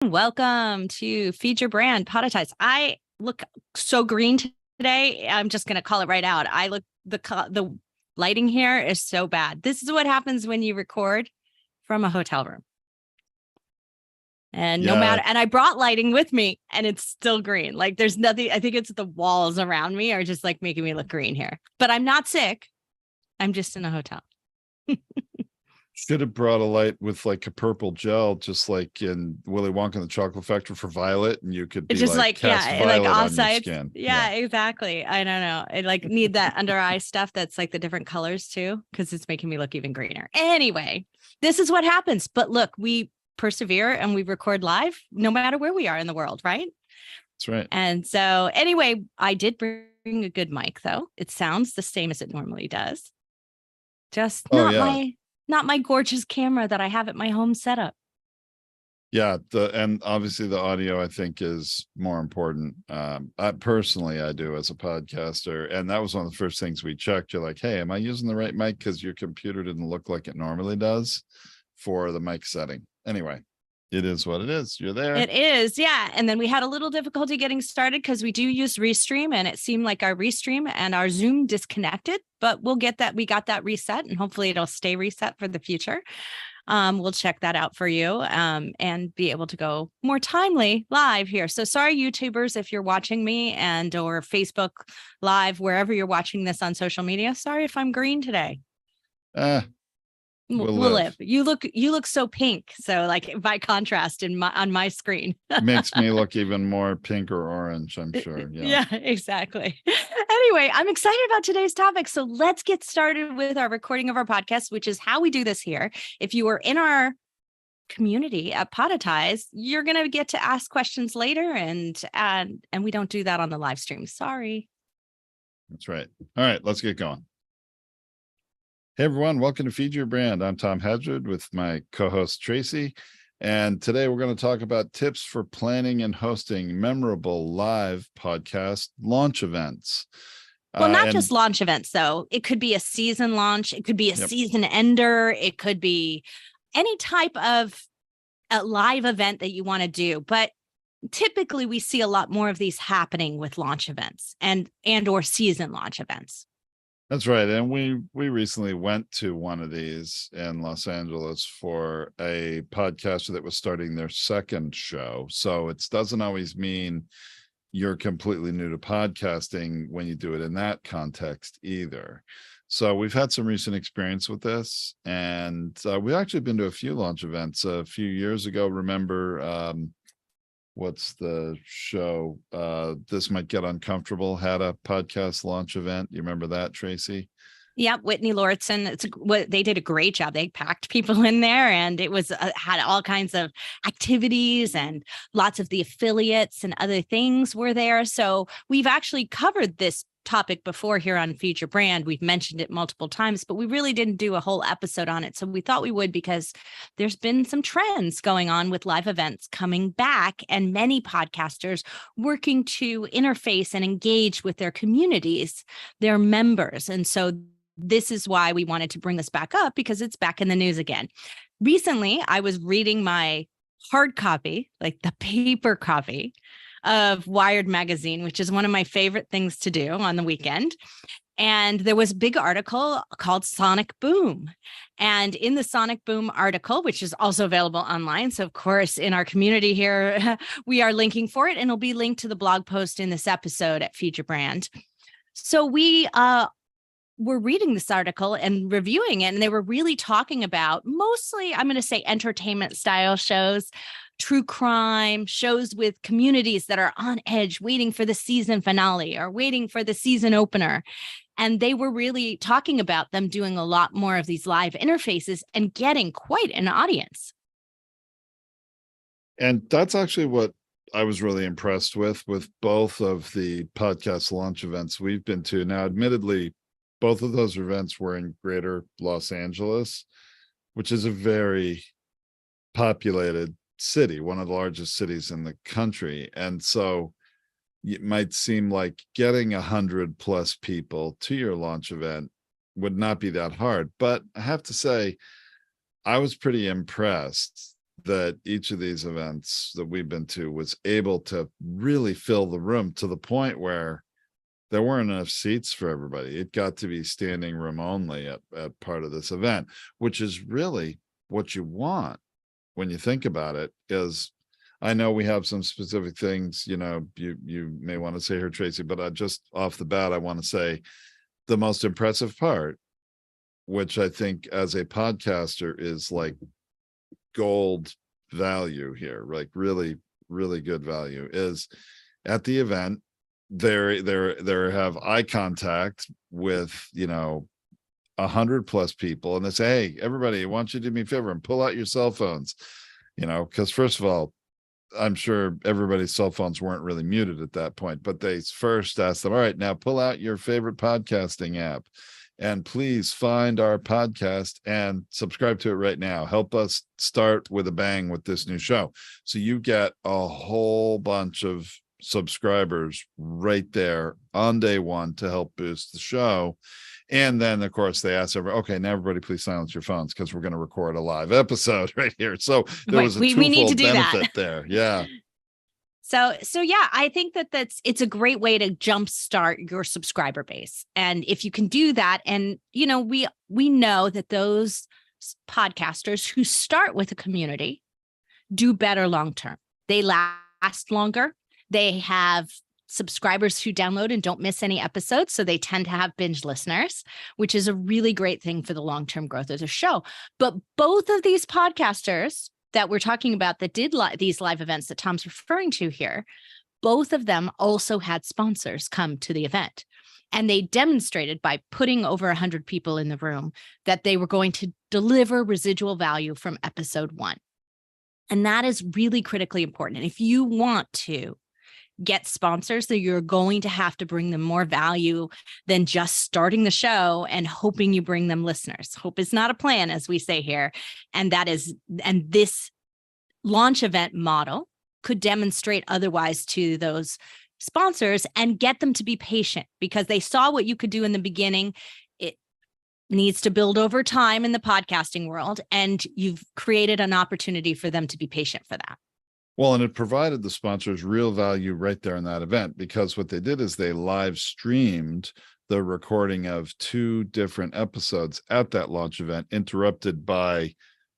Welcome to Feed Your Brand Poditize. I look so green today. I'm just going to call it right out. The lighting here is so bad. This is what happens when you record from a hotel room. And and I brought lighting with me and it's still green. Like there's nothing. I think it's the walls around me are just like making me look green here, but I'm not sick. I'm just in a hotel. Should have brought a light with like a purple gel, just like in Willy Wonka and the Chocolate Factory for Violet, and you could be just cast Violet on your skin. Yeah, exactly. I don't know. I need that under eye stuff that's like the different colors too, because it's making me look even greener. Anyway, this is what happens. But look, we persevere and we record live no matter where we are in the world, right? That's right. And so anyway, I did bring a good mic though. It sounds the same as it normally does. Just not my gorgeous camera that I have at my home setup. Yeah, and obviously the audio I think is more important. I do as a podcaster, and that was one of the first things we checked. You're like, hey, am I using the right mic? Because your computer didn't look like it normally does for the mic setting. Anyway, it is what it is. You're there. It is, yeah. And then we had a little difficulty getting started because we do use Restream, and it seemed like our Restream and our Zoom disconnected, but we'll get that. We got that reset, and hopefully it'll stay reset for the future. We'll check that out for you and be able to go more timely live here. So sorry, YouTubers, if you're watching me or Facebook Live, wherever you're watching this on social media. Sorry if I'm green today. We'll live. You look so pink. So like by contrast on my screen. Makes me look even more pink or orange, I'm sure. Yeah, exactly. Anyway, I'm excited about today's topic. So let's get started with our recording of our podcast, which is how we do this here. If you are in our community at Poditize, you're going to get to ask questions later, and we don't do that on the live stream. Sorry. That's right. All right, let's get going. Hey everyone, welcome to Feed Your Brand. I'm Tom Hazzard with my co-host Tracy, and today we're going to talk about tips for planning and hosting memorable live podcast launch events. Well, not just launch events, though. It could be a season launch. It could be a season ender. It could be any type of a live event that you want to do. But typically, we see a lot more of these happening with launch events and or season launch events. That's right. And we recently went to one of these in Los Angeles for a podcaster that was starting their second show. So it doesn't always mean you're completely new to podcasting when you do it in that context either. So we've had some recent experience with this, and we've actually been to a few launch events a few years ago. Remember, what's the show? This Might Get Uncomfortable had a podcast launch event. You remember that, Tracy? Yeah, Whitney Lauritsen. They did a great job. They packed people in there, and it was had all kinds of activities, and lots of the affiliates and other things were there. So we've actually covered this topic before here on Feed Your Brand. We've mentioned it multiple times, but we really didn't do a whole episode on it. So we thought we would, because there's been some trends going on with live events coming back, and many podcasters working to interface and engage with their communities, their members. And so this is why we wanted to bring this back up, because it's back in the news again. Recently, I was reading my hard copy, like the paper copy of Wired magazine, which is one of my favorite things to do on the weekend. And there was a big article called Sonic Boom. And in the Sonic Boom article, which is also available online, so of course in our community here, we are linking for it, and it'll be linked to the blog post in this episode at Feed Your Brand. So we were reading this article and reviewing it, and they were really talking about mostly, I'm going to say, entertainment style shows, true crime shows with communities that are on edge, waiting for the season finale or waiting for the season opener. And they were really talking about them doing a lot more of these live interfaces and getting quite an audience. And that's actually what I was really impressed with both of the podcast launch events we've been to. Now, admittedly, both of those events were in greater Los Angeles, which is a very populated city, one of the largest cities in the country. And so it might seem like getting 100+ people to your launch event would not be that hard. But I have to say, I was pretty impressed that each of these events that we've been to was able to really fill the room to the point where there weren't enough seats for everybody. It got to be standing room only at part of this event, which is really what you want when you think about it. Is I know we have some specific things, you may want to say here, Tracy, but I just off the bat, I want to say the most impressive part, which I think as a podcaster is like gold value here, like really, really good value, is at the event, there have eye contact with 100+ people, and they say, hey, everybody, I want you to do me a favor and pull out your cell phones, because first of all, I'm sure everybody's cell phones weren't really muted at that point, but they first asked them, all right, now pull out your favorite podcasting app and please find our podcast and subscribe to it right now. Help us start with a bang with this new show. So you get a whole bunch of subscribers right there on day one to help boost the show. And then, of course, they asked okay, now everybody please silence your phones because we're going to record a live episode right here. So there was a we need to twofold do benefit that there. Yeah. So yeah, I think it's a great way to jumpstart your subscriber base. And if you can do that, and we know that those podcasters who start with a community do better long term. They last longer. They have subscribers who download and don't miss any episodes. So they tend to have binge listeners, which is a really great thing for the long-term growth of the show. But both of these podcasters that we're talking about that did these live events that Tom's referring to here, both of them also had sponsors come to the event. And they demonstrated by putting over 100 people in the room that they were going to deliver residual value from episode 1. And that is really critically important. And if you want to get sponsors, that you're going to have to bring them more value than just starting the show and hoping you bring them listeners. Hope is not a plan, as we say here. And this launch event model could demonstrate otherwise to those sponsors and get them to be patient, because they saw what you could do in the beginning. It needs to build over time in the podcasting world, and you've created an opportunity for them to be patient for that. Well, and it provided the sponsors real value right there in that event, because what they did is they live streamed the recording of 2 different episodes at that launch event, interrupted by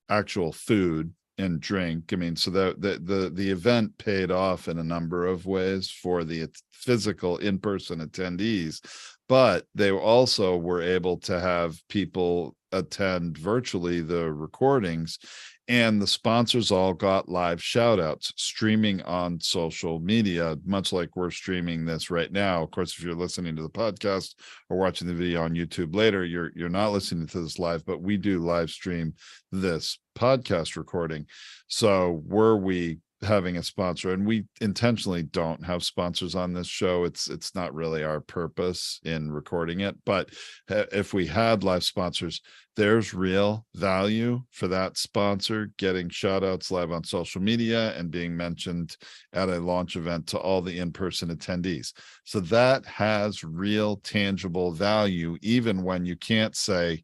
actual food and drink. I mean, so the event paid off in a number of ways for the physical in-person attendees, but they also were able to have people attend virtually the recordings. And the sponsors all got live shout outs streaming on social media, much like we're streaming this right now. Of course, if you're listening to the podcast or watching the video on YouTube later, you're not listening to this live, but we do live stream this podcast recording. So were we having a sponsor, and we intentionally don't have sponsors on this show, it's not really our purpose in recording it, but if we had live sponsors, there's real value for that sponsor getting shout outs live on social media and being mentioned at a launch event to all the in-person attendees. So that has real tangible value, even when you can't say,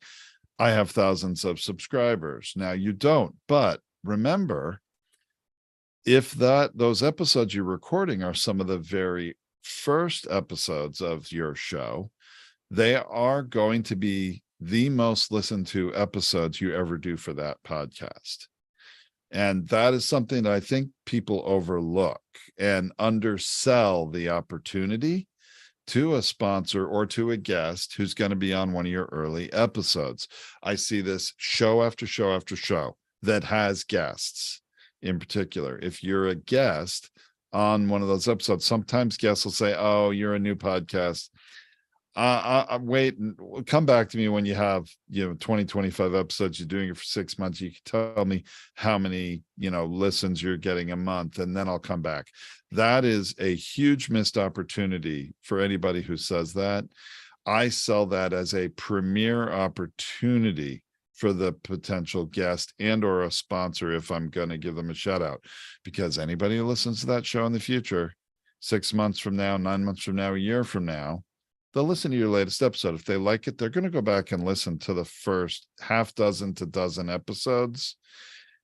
I have thousands of subscribers. Now you don't, but remember, if those episodes you're recording are some of the very first episodes of your show, they are going to be the most listened to episodes you ever do for that podcast. And that is something that I think people overlook and undersell the opportunity to a sponsor or to a guest who's going to be on one of your early episodes. I see this show after show after show that has guests. In particular, if you're a guest on one of those episodes, sometimes guests will say, oh, you're a new podcast. Wait, come back to me when you have 20, 25 episodes. You're doing it for 6 months. You can tell me how many listens you're getting a month, and then I'll come back. That is a huge missed opportunity for anybody who says that. I sell that as a premier opportunity for the potential guest and or a sponsor if I'm going to give them a shout out, because anybody who listens to that show in the future, 6 months from now, 9 months from now, a year from now, they'll listen to your latest episode. If they like it, they're going to go back and listen to the first half dozen to dozen episodes.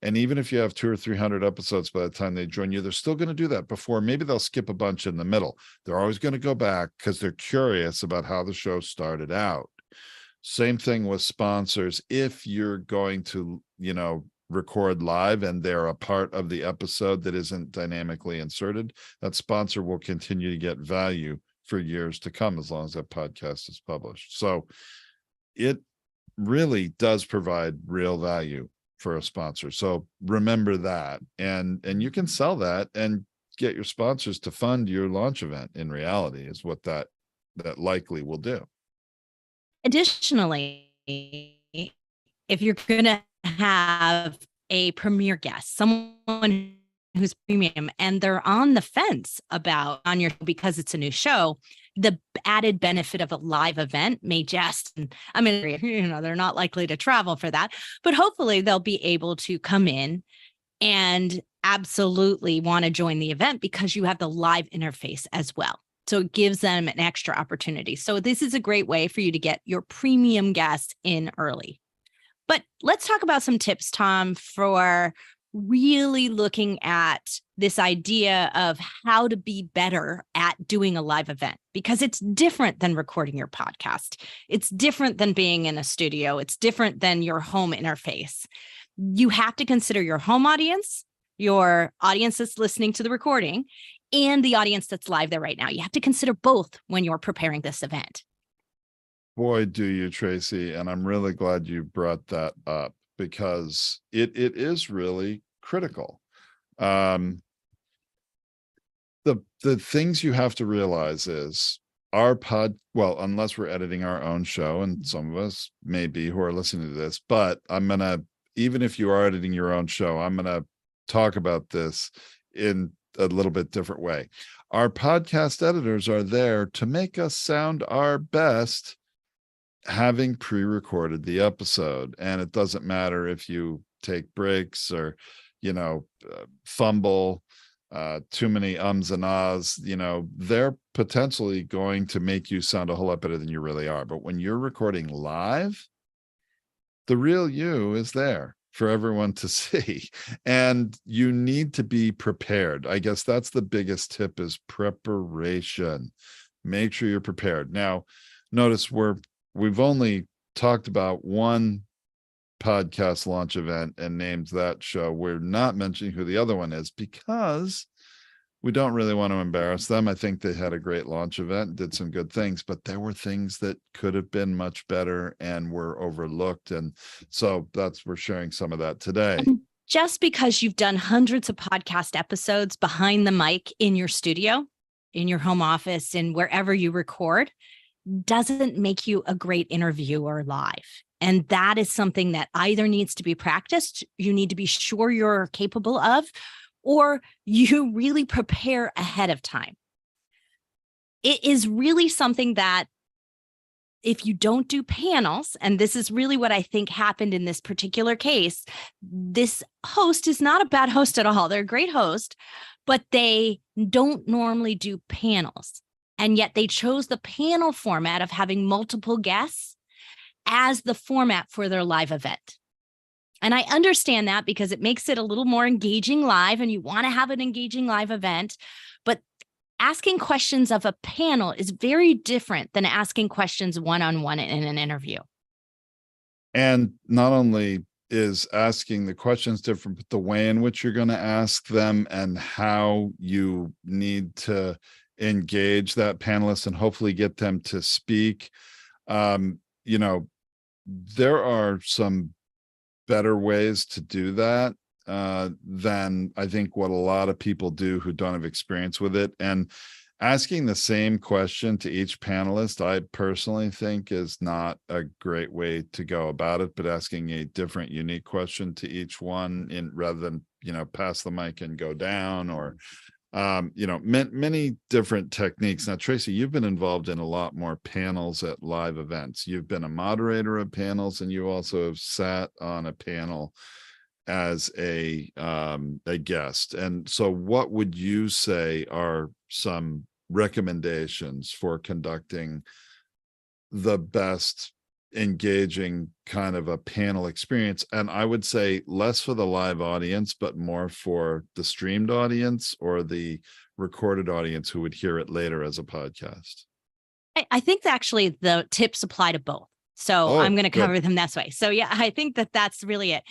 And even if you have 200 or 300 episodes by the time they join you, they're still going to do that before. Maybe they'll skip a bunch in the middle. They're always going to go back because they're curious about how the show started out. Same thing with sponsors. If you're going to, record live and they're a part of the episode that isn't dynamically inserted, that sponsor will continue to get value for years to come as long as that podcast is published. So it really does provide real value for a sponsor. So remember that, and you can sell that and get your sponsors to fund your launch event. In reality, is what that likely will do. Additionally, if you're going to have a premier guest, someone who's premium, and they're on the fence about on your show because it's a new show, the added benefit of a live event may they're not likely to travel for that, but hopefully they'll be able to come in and absolutely want to join the event because you have the live interface as well. So it gives them an extra opportunity. So this is a great way for you to get your premium guests in early. But let's talk about some tips, Tom, for really looking at this idea of how to be better at doing a live event, because it's different than recording your podcast. It's different than being in a studio. It's different than your home interface. You have to consider your home audience, your audience that's listening to the recording, and the audience that's live there right now. You have to consider both when you're preparing this event. Boy, do you, Tracy. And I'm really glad you brought that up because it is really critical. The things you have to realize is unless we're editing our own show, and some of us may be who are listening to this, but even if you are editing your own show, I'm going to talk about this in a little bit different way. Our podcast editors are there to make us sound our best, having pre-recorded the episode. And it doesn't matter if you take breaks or, fumble, too many ums and ahs, they're potentially going to make you sound a whole lot better than you really are. But when you're recording live, the real you is there for everyone to see, and you need to be prepared. I guess that's the biggest tip, is preparation. Make sure you're prepared. Now, notice we've only talked about one podcast launch event and named that show. We're not mentioning who the other one is because we don't really want to embarrass them. I think they had a great launch event, did some good things, but there were things that could have been much better and were overlooked. And so we're sharing some of that today. And just because you've done hundreds of podcast episodes behind the mic in your studio, in your home office, and wherever you record, doesn't make you a great interviewer live. And that is something that either needs to be practiced, you need to be sure you're capable of, or you really prepare ahead of time. It is really something that if you don't do panels, and this is really what I think happened in this particular case, this host is not a bad host at all. They're a great host, but they don't normally do panels. And yet they chose the panel format of having multiple guests as the format for their live event. And I understand that because it makes it a little more engaging live, and you want to have an engaging live event. But asking questions of a panel is very different than asking questions one-on-one in an interview. And not only is asking the questions different, but the way in which you're going to ask them and how you need to engage that panelist and hopefully get them to speak. There are some better ways to do that than I think what a lot of people do who don't have experience with it. And asking the same question to each panelist, I personally think, is not a great way to go about it, but asking a different, unique question to each one rather than, pass the mic and go down, or many different techniques. Now, Tracy, you've been involved in a lot more panels at live events. You've been a moderator of panels, and you also have sat on a panel as a guest. And so what would you say are some recommendations for conducting the best engaging kind of a panel experience. And I would say less for the live audience, but more for the streamed audience or the recorded audience who would hear it later as a podcast. I think actually the tips apply to both. So I'm going to cover them this way. So yeah, I think that that's really it.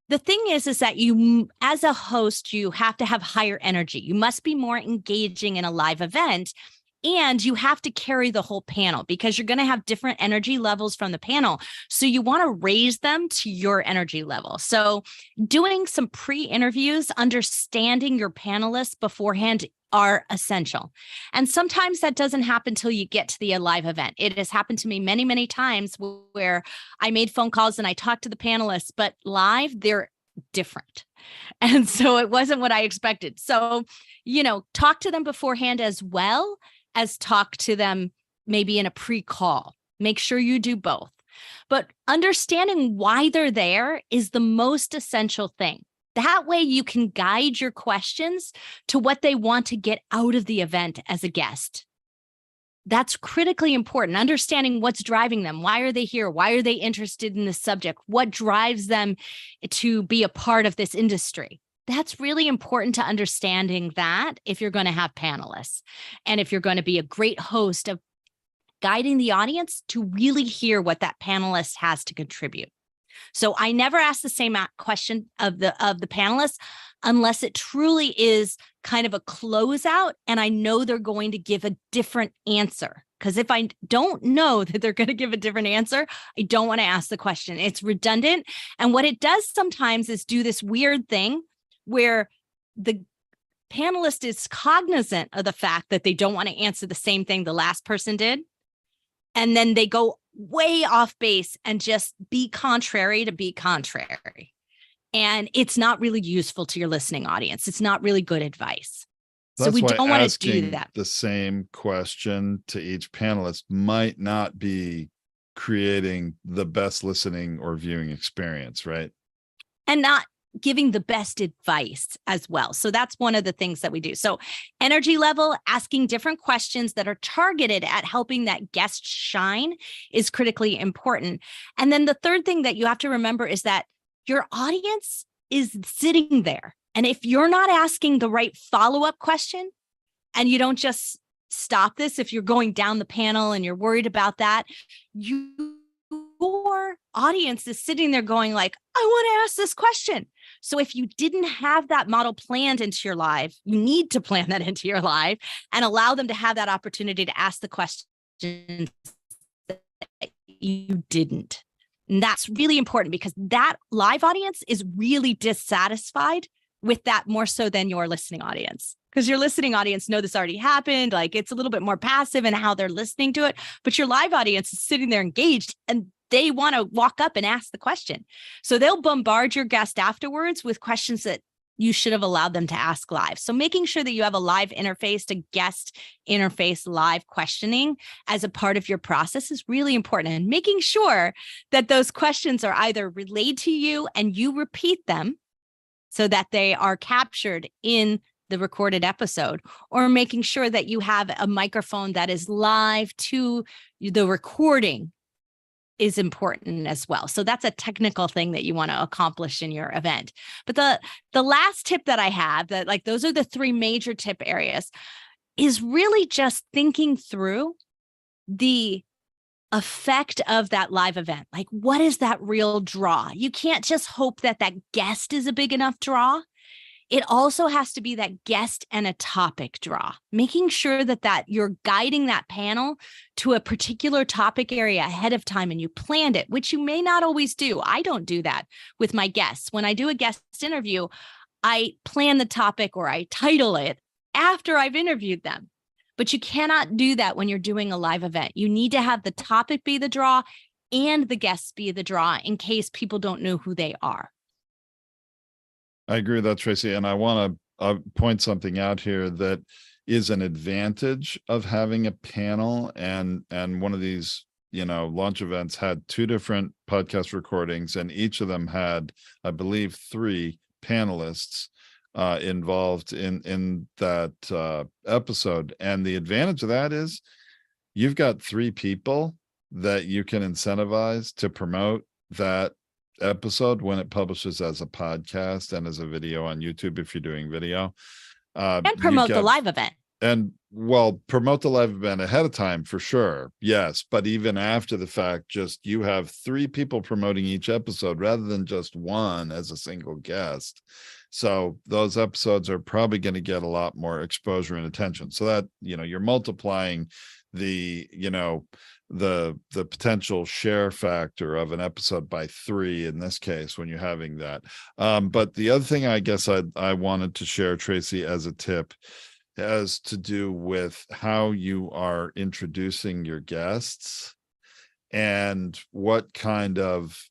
The thing is that you, as a host, you have to have higher energy. You must be more engaging in a live event. And you have to carry the whole panel because you're going to have different energy levels from the panel. So you want to raise them to your energy level. So doing some pre-interviews, understanding your panelists beforehand are essential. And sometimes that doesn't happen till you get to the live event. It has happened to me many, many times where I made phone calls and I talked to the panelists, but live, they're different. And so it wasn't what I expected. So, talk to them beforehand as well as talk to them maybe in a pre-call. Make sure you do both. But understanding why they're there is the most essential thing. That way you can guide your questions to what they want to get out of the event as a guest. That's critically important. Understanding what's driving them. Why are they here? Why are they interested in this subject? What drives them to be a part of this industry? That's really important to understanding that if you're going to have panelists and if you're going to be a great host of guiding the audience to really hear what that panelist has to contribute. So I never ask the same question of the panelists unless it truly is kind of a closeout and I know they're going to give a different answer. Because if I don't know that they're going to give a different answer, I don't want to ask the question. It's redundant. And what it does sometimes is do this weird thing where the panelist is cognizant of the fact that they don't want to answer the same thing the last person did. And then they go way off base and just be contrary to be contrary. And it's not really useful to your listening audience. It's not really good advice. That's so we why don't want to do that. The same question to each panelist might not be creating the best listening or viewing experience, right? And not giving the best advice as well. So that's one of the things that we do. So energy level, asking different questions that are targeted at helping that guest shine is critically important. And then the third thing that you have to remember is that your audience is sitting there. And if you're not asking the right follow-up question and you don't just stop this, if you're going down the panel and you're worried about that, your audience is sitting there going like, I want to ask this question. So if you didn't have that model planned into your live, you need to plan that into your live and allow them to have that opportunity to ask the questions that you didn't. And that's really important because that live audience is really dissatisfied with that more so than your listening audience. Because your listening audience know this already happened. Like it's a little bit more passive in how they're listening to it. But your live audience is sitting there engaged and they want to walk up and ask the question. So they'll bombard your guest afterwards with questions that you should have allowed them to ask live. So making sure that you have a live interface to guest interface live questioning as a part of your process is really important. And making sure that those questions are either relayed to you and you repeat them so that they are captured in the recorded episode, or making sure that you have a microphone that is live to the recording is important as well. So that's a technical thing that you want to accomplish in your event. But the last tip that I have, that like those are the three major tip areas, is really just thinking through the effect of that live event. Like, what is that real draw? You can't just hope that that guest is a big enough draw. It also has to be that guest and a topic draw, making sure that you're guiding that panel to a particular topic area ahead of time and you planned it, which you may not always do. I don't do that with my guests. When I do a guest interview, I plan the topic or I title it after I've interviewed them. But you cannot do that when you're doing a live event. You need to have the topic be the draw and the guests be the draw in case people don't know who they are. I agree with that, Tracy. And I want to point something out here that is an advantage of having a panel. And one of these, launch events had two different podcast recordings, and each of them had, I believe, 3 panelists involved in that episode. And the advantage of that is you've got 3 people that you can incentivize to promote that episode when it publishes as a podcast and as a video on YouTube, if you're doing video, And promote the live event. And well, promote the live event ahead of time for sure. Yes. But even after the fact, just you have 3 people promoting each episode rather than just one as a single guest. So those episodes are probably going to get a lot more exposure and attention. So that, you're multiplying the, the potential share factor of an episode by 3 in this case when you're having that. But the other thing I guess I wanted to share, Tracy, as a tip has to do with how you are introducing your guests and what kind of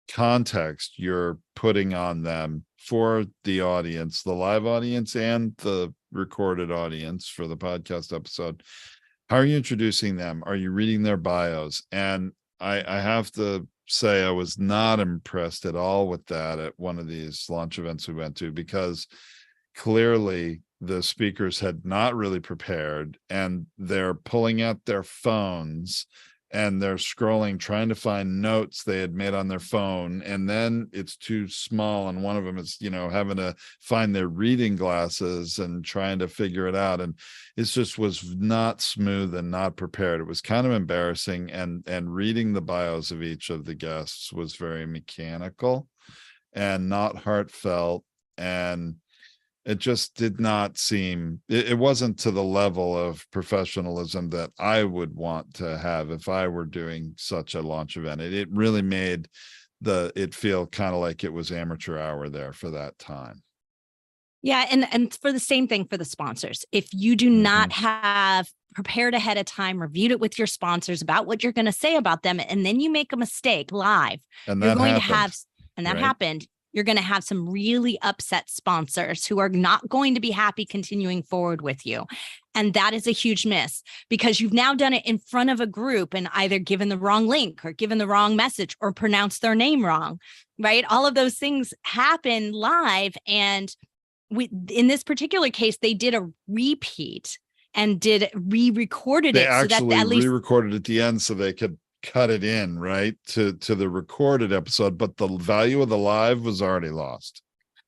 context you're putting on them for the audience, the live audience and the recorded audience for the podcast episode. How are you introducing them? Are you reading their bios? And I have to say I was not impressed at all with that at one of these launch events we went to, because clearly the speakers had not really prepared, and they're pulling out their phones and they're scrolling, trying to find notes they had made on their phone. And then it's too small. And one of them is, having to find their reading glasses and trying to figure it out. And it just was not smooth and not prepared. It was kind of embarrassing. And reading the bios of each of the guests was very mechanical and not heartfelt. And it just did not seem, it wasn't to the level of professionalism that I would want to have if I were doing such a launch event. It really made it feel kind of like it was amateur hour there for that time. Yeah. And for the same thing for the sponsors, if you do not have prepared ahead of time, reviewed it with your sponsors about what you're going to say about them, and then you make a mistake live, and that happened. You're going to have some really upset sponsors who are not going to be happy continuing forward with you. And that is a huge miss, because you've now done it in front of a group and either given the wrong link or given the wrong message or pronounced their name wrong, right? All of those things happen live. And in this particular case, they did a repeat and re-recorded it. They actually re-recorded at the end so they could cut it in, right, to the recorded episode, but the value of the live was already lost.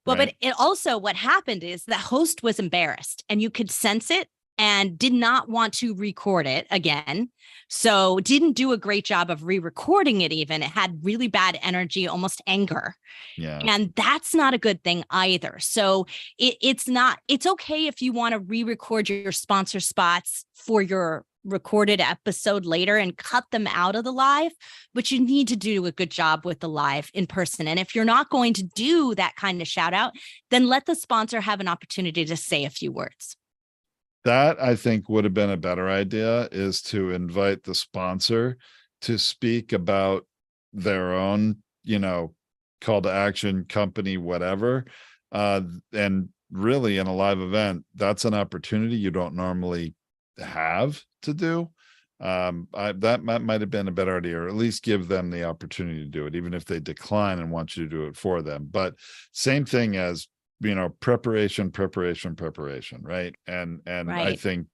Well, right? But it also, what happened is the host was embarrassed, and you could sense it, and did not want to record it again. So didn't do a great job of re-recording it even. It had really bad energy, almost anger. Yeah. And that's not a good thing either. So it's okay if you want to re-record your sponsor spots for your recorded episode later and cut them out of the live, but you need to do a good job with the live in person. And if you're not going to do that kind of shout out, then let the sponsor have an opportunity to say a few words. That, I think, would have been a better idea, is to invite the sponsor to speak about their own, call to action, company, whatever. And really, in a live event, that's an opportunity you don't normally have to do. That might have been a better idea, or at least give them the opportunity to do it, even if they decline and want you to do it for them. But same thing as, preparation, right? And right. I think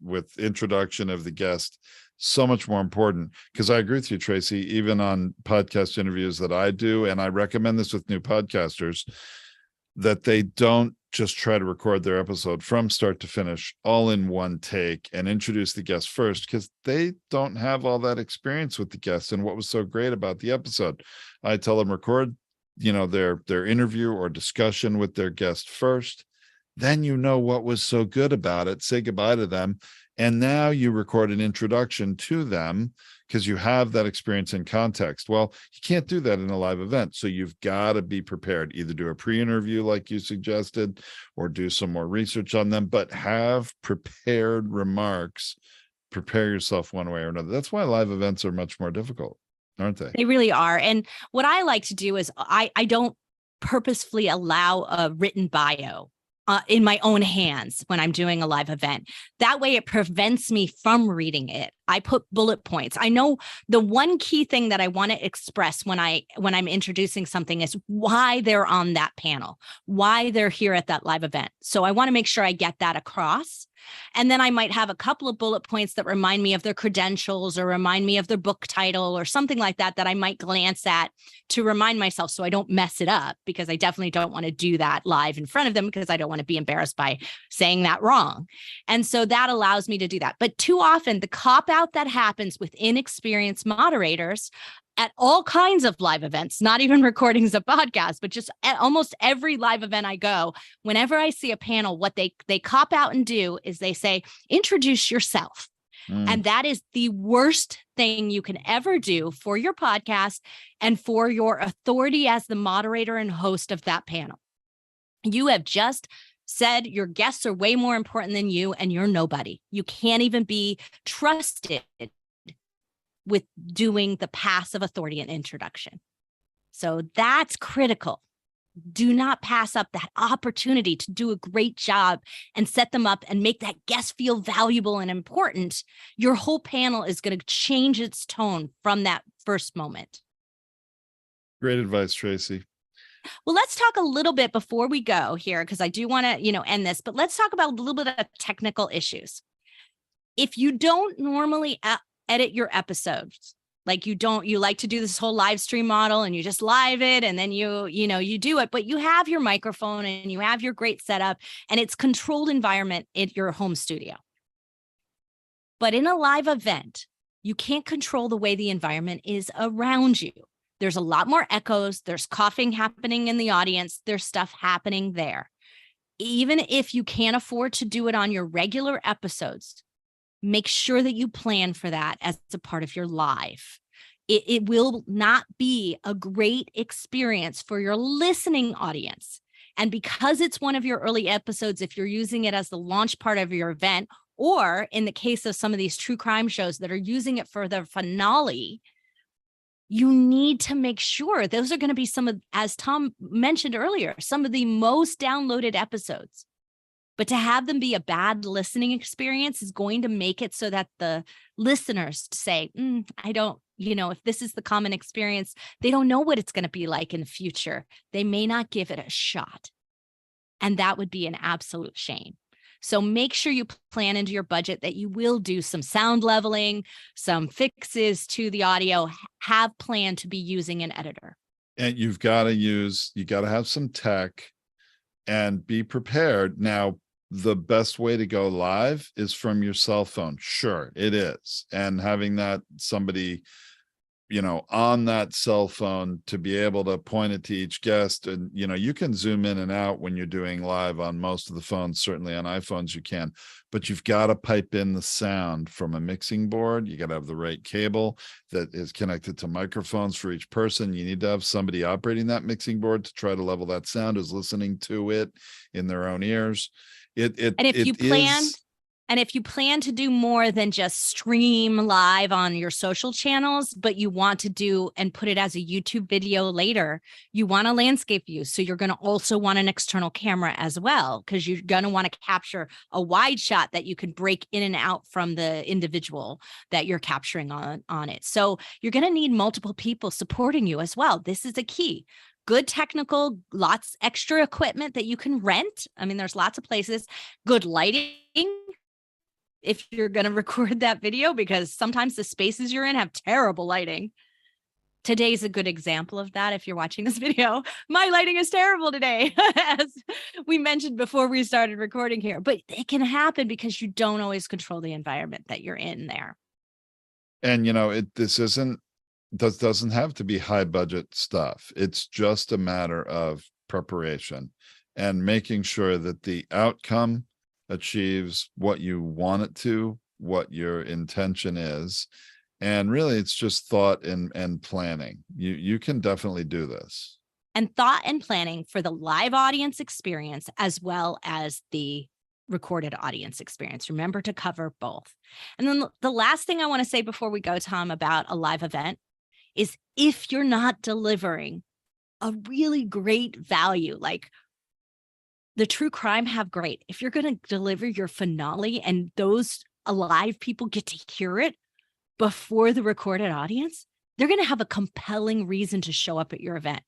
with introduction of the guest, so much more important, because I agree with you, Tracy, even on podcast interviews that I do, and I recommend this with new podcasters, that they don't just try to record their episode from start to finish all in one take and introduce the guest first, because they don't have all that experience with the guest and what was so great about the episode. I tell them record, their interview or discussion with their guest first. Then what was so good about it, say goodbye to them, and now you record an introduction to them because you have that experience in context. Well, you can't do that in a live event, so you've got to be prepared. Either do a pre-interview like you suggested, or do some more research on them, but have prepared remarks. Prepare yourself one way or another. That's why live events are much more difficult, aren't they? They really are. And what I like to do is I don't purposefully allow a written bio in my own hands when I'm doing a live event. That way it prevents me from reading it. I put bullet points. I know the one key thing that I want to express when I'm introducing something is why they're on that panel, why they're here at that live event. So I want to make sure I get that across. And then I might have a couple of bullet points that remind me of their credentials or remind me of their book title or something like that, that I might glance at to remind myself so I don't mess it up, because I definitely don't want to do that live in front of them because I don't want to be embarrassed by saying that wrong. And so that allows me to do that. But too often the cop out that happens with inexperienced moderators at all kinds of live events, not even recordings of podcasts, but just at almost every live event I go, whenever I see a panel, what they cop out and do is they say, introduce yourself. And that is the worst thing you can ever do for your podcast and for your authority as the moderator and host of that panel. You have just said your guests are way more important than you, and you're nobody. You can't even be trusted with doing the passive authority and introduction. So that's critical. Do not pass up that opportunity to do a great job and set them up and make that guest feel valuable and important. Your whole panel is going to change its tone from that first moment. Great advice, Tracy. Well, let's talk a little bit before we go here, because I do want to, end this, but let's talk about a little bit of technical issues. If you don't normally edit your episodes, like you like to do this whole live stream model and you just live it and then you do it, but you have your microphone and you have your great setup and it's controlled environment in your home studio. But in a live event, you can't control the way the environment is around you. There's a lot more echoes. There's coughing happening in the audience. There's stuff happening there. Even if you can't afford to do it on your regular episodes, make sure that you plan for that as a part of your live. It will not be a great experience for your listening audience. And because it's one of your early episodes, if you're using it as the launch part of your event, or in the case of some of these true crime shows that are using it for the finale, you need to make sure those are going to be some of, as Tom mentioned earlier, some of the most downloaded episodes. But to have them be a bad listening experience is going to make it so that the listeners say, I don't, if this is the common experience, they don't know what it's going to be like in the future. They may not give it a shot. And that would be an absolute shame. So make sure you plan into your budget that you will do some sound leveling, some fixes to the audio, have planned to be using an editor. And you got to have some tech and be prepared. Now, the best way to go live is from your cell phone. Sure, it is. And having that somebody, on that cell phone to be able to point it to each guest. And, you can zoom in and out when you're doing live on most of the phones. Certainly on iPhones, you can, but you've got to pipe in the sound from a mixing board. You got to have the right cable that is connected to microphones for each person. You need to have somebody operating that mixing board to try to level that sound, who's listening to it in their own ears. And if you plan to do more than just stream live on your social channels, but you want to do and put it as a YouTube video later, you want a landscape view. So you're going to also want an external camera as well, because you're going to want to capture a wide shot that you can break in and out from the individual that you're capturing on it. So you're going to need multiple people supporting you as well. This is a key. Good technical, lots extra equipment that you can rent. I mean, there's lots of places. Good lighting if you're going to record that video, because sometimes the spaces you're in have terrible lighting. Today's a good example of that. If you're watching this video, my lighting is terrible today, as we mentioned before we started recording here. But it can happen because you don't always control the environment that you're in there. And, this doesn't have to be high budget stuff. It's just a matter of preparation and making sure that the outcome achieves what you want it to, what your intention is. And really, it's just thought and planning. You can definitely do this. And thought and planning for the live audience experience as well as the recorded audience experience. Remember to cover both. And then the last thing I want to say before we go, Tom, about a live event is if you're not delivering a really great value, like the true crime have great, if you're going to deliver your finale and those alive people get to hear it before the recorded audience, they're going to have a compelling reason to show up at your event.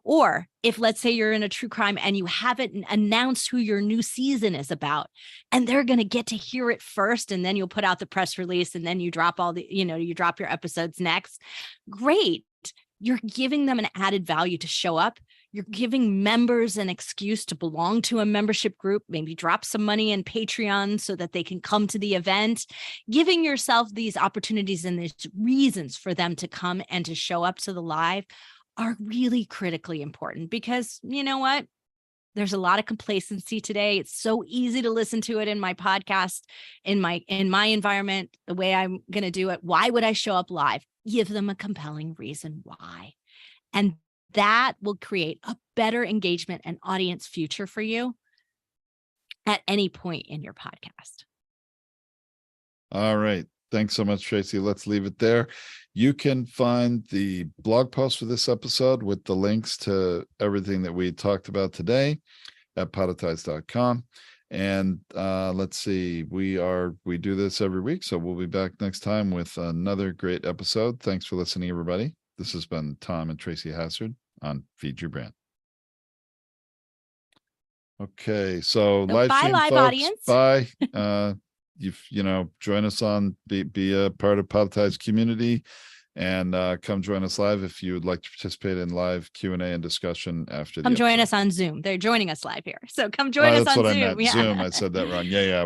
Or if, let's say, you're in a true crime and you haven't announced who your new season is about, and they're going to get to hear it first, and then you'll put out the press release, and then you drop you drop your episodes next. Great. You're giving them an added value to show up. You're giving members an excuse to belong to a membership group, maybe drop some money in Patreon so that they can come to the event. Giving yourself these opportunities and these reasons for them to come and to show up to the live are really critically important, because you know what? There's a lot of complacency today. It's so easy to listen to it in my podcast, in my environment, the way I'm going to do it. Why would I show up live? Give them a compelling reason why. And that will create a better engagement and audience future for you at any point in your podcast. All right. Thanks so much, Tracy. Let's leave it there. You can find the blog post for this episode with the links to everything that we talked about today at podetize.com. And let's see, we do this every week, so we'll be back next time with another great episode. Thanks for listening, everybody. This has been Tom and Tracy Hazzard on Feed Your Brand. Okay, so live bye, stream, live folks. audience. Bye. Join us on, be a part of Podetize community, and come join us live if you would like to participate in live Q&A and discussion after the Come join episode. us on Zoom. They're joining us live here. So come join us on That's what Zoom. I meant. Zoom. I said that wrong. Yeah.